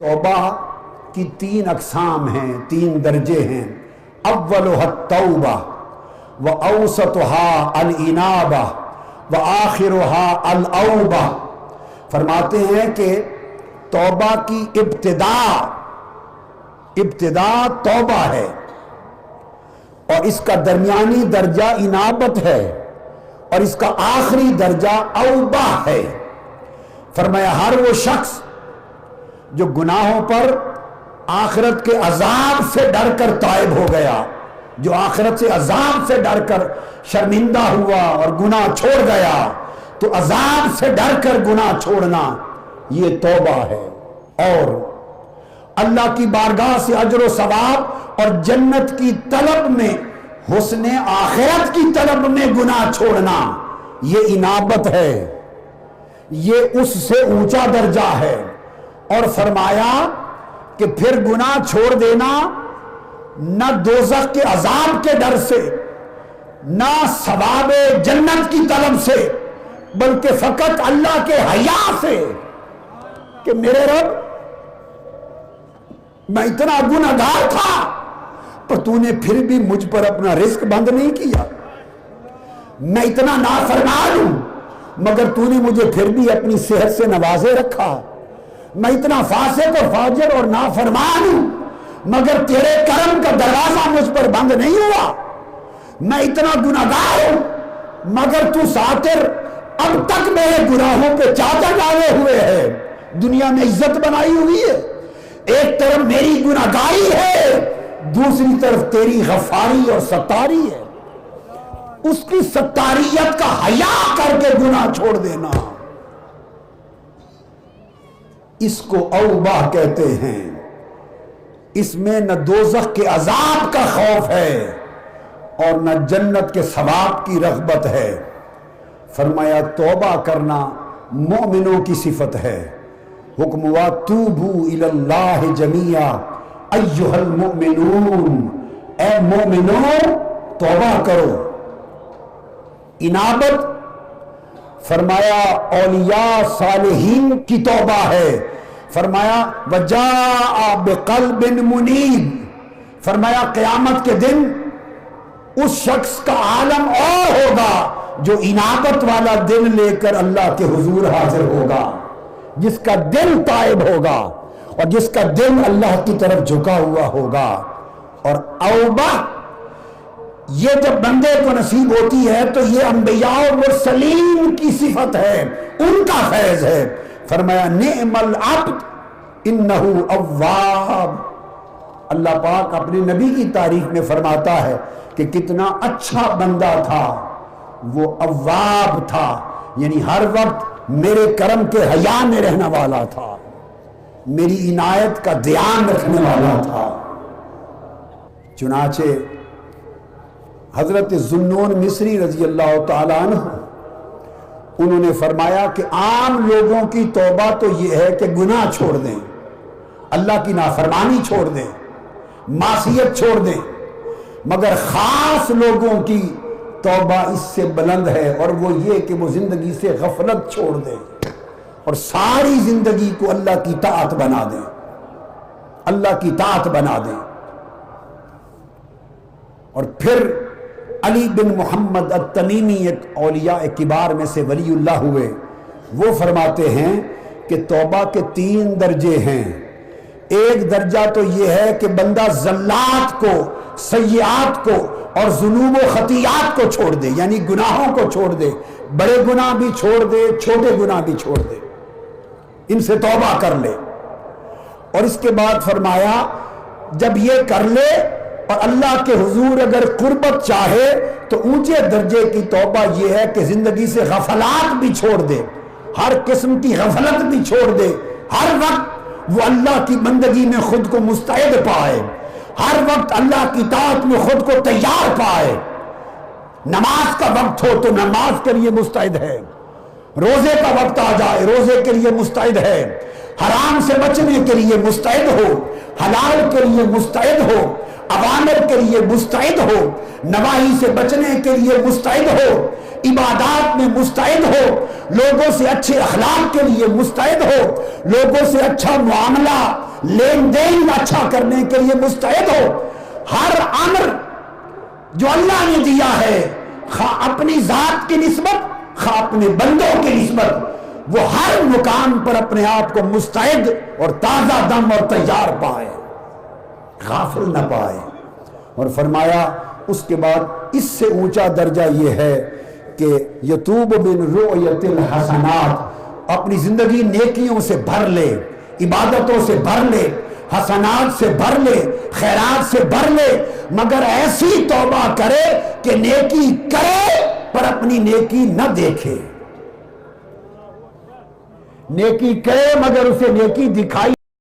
توبہ کی تین اقسام ہیں، تین درجے ہیں۔ اولها التوبہ واوسطها الانابہ وآخرها الاوبہ۔ فرماتے ہیں کہ توبہ کی ابتدا توبہ ہے اور اس کا درمیانی درجہ انابت ہے اور اس کا آخری درجہ اوبہ ہے۔ فرمایا ہر وہ شخص جو گناہوں پر آخرت کے عذاب سے ڈر کر تائب ہو گیا، جو آخرت سے عذاب سے ڈر کر شرمندہ ہوا اور گناہ چھوڑ گیا، تو عذاب سے ڈر کر گناہ چھوڑنا یہ توبہ ہے۔ اور اللہ کی بارگاہ سے اجر و ثواب اور جنت کی طلب میں، حسن آخرت کی طلب میں گناہ چھوڑنا یہ انابت ہے، یہ اس سے اونچا درجہ ہے۔ اور فرمایا کہ پھر گناہ چھوڑ دینا نہ دوزخ کے عذاب کے ڈر سے، نہ ثواب جنت کی طلب سے، بلکہ فقط اللہ کے حیا سے کہ میرے رب میں اتنا گنہگار تھا پر تو نے پھر بھی مجھ پر اپنا رزق بند نہیں کیا، میں اتنا نافرمان ہوں مگر تو نے مجھے پھر بھی اپنی صحت سے نوازے رکھا، میں اتنا فاسق اور فاجر اور نافرمان ہوں مگر تیرے کرم کا دروازہ مجھ پر بند نہیں ہوا، میں اتنا گنہگار ہوں مگر تو ساتر اب تک میرے گناہوں پہ چادر ڈالے ہوئے ہے، دنیا میں عزت بنائی ہوئی ہے۔ ایک طرف میری گنہگاری ہے، دوسری طرف تیری غفاری اور ستاری ہے، اس کی ستاریت کا حیا کر کے گناہ چھوڑ دینا، اس کو اوبہ کہتے ہیں۔ اس میں نہ دوزخ کے عذاب کا خوف ہے اور نہ جنت کے ثواب کی رغبت ہے۔ فرمایا توبہ کرنا مومنوں کی صفت ہے۔ حکم ہوا توبو الی اللہ جمیعا ایھا المؤمنون، اے مومنوں توبہ کرو۔ انابت فرمایا اولیاء صالحین کی توبہ ہے۔ فرمایا وجاء بقلب منیب، فرمایا قیامت کے دن اس شخص کا عالم اور ہوگا جو انابت والا دل لے کر اللہ کے حضور حاضر ہوگا، جس کا دل تائب ہوگا اور جس کا دل اللہ کی طرف جھکا ہوا ہوگا۔ اور اوبہ یہ جب بندے کو نصیب ہوتی ہے تو یہ انبیاء و مرسلین کی صفت ہے، ان کا فیض ہے۔ فرمایا نعم العبد انہ اواب، اللہ پاک اپنے نبی کی تعریف میں فرماتا ہے کہ کتنا اچھا بندہ تھا، وہ اواب تھا، یعنی ہر وقت میرے کرم کے حیا میں رہنے والا تھا، میری عنایت کا دھیان رکھنے والا تھا۔ چنانچہ حضرت ذوالنون مصری رضی اللہ تعالیٰ عنہ انہوں نے فرمایا کہ عام لوگوں کی توبہ تو یہ ہے کہ گناہ چھوڑ دیں، اللہ کی نافرمانی چھوڑ دیں، معصیت چھوڑ دیں، مگر خاص لوگوں کی توبہ اس سے بلند ہے اور وہ یہ کہ وہ زندگی سے غفلت چھوڑ دیں اور ساری زندگی کو اللہ کی طاعت بنا دیں، اللہ کی طاعت بنا دیں۔ اور پھر علی بن محمد التمیمی ایک اولیاء کبار میں سے ولی اللہ ہوئے، وہ فرماتے ہیں کہ توبہ کے تین درجے ہیں۔ ایک درجہ تو یہ ہے کہ بندہ زلات کو، سیئات کو اور ذنوب و خطیات کو چھوڑ دے، یعنی گناہوں کو چھوڑ دے، بڑے گناہ بھی چھوڑ دے، چھوٹے گناہ بھی چھوڑ دے، ان سے توبہ کر لے۔ اور اس کے بعد فرمایا جب یہ کر لے اور اللہ کے حضور اگر قربت چاہے تو اونچے درجے کی توبہ یہ ہے کہ زندگی سے غفلات بھی چھوڑ دے، ہر قسم کی غفلت بھی چھوڑ دے، ہر وقت وہ اللہ کی بندگی میں خود کو مستعد پائے، ہر وقت اللہ کی طاعت میں خود کو تیار پائے۔ نماز کا وقت ہو تو نماز کے لیے مستعد ہے، روزے کا وقت آ جائے روزے کے لیے مستعد ہے، حرام سے بچنے کے لیے مستعد ہو، حلال کے لیے مستعد ہو، اوامر کے لیے مستعد ہو، نواہی سے بچنے کے لیے مستعد ہو، عبادات میں مستعد ہو، لوگوں سے اچھے اخلاق کے لیے مستعد ہو، لوگوں سے اچھا معاملہ لین دین اچھا کرنے کے لیے مستعد ہو. ہر امر جو اللہ نے دیا ہے خواہ اپنی ذات کی نسبت خواہ اپنے بندوں کی نسبت، وہ ہر مقام پر اپنے آپ کو مستعد اور تازہ دم اور تیار پائے، غافل نہ پائے. اور فرمایا اس کے بعد اس سے اونچا درجہ یہ ہے کہ یتوب من رؤیت الحسنات، اپنی زندگی نیکیوں سے بھر لے، عبادتوں سے بھر لے، حسنات سے بھر لے، خیرات سے بھر لے، مگر ایسی توبہ کرے کہ نیکی کرے پر اپنی نیکی نہ دیکھے، نیکی کرے مگر اسے نیکی دکھائی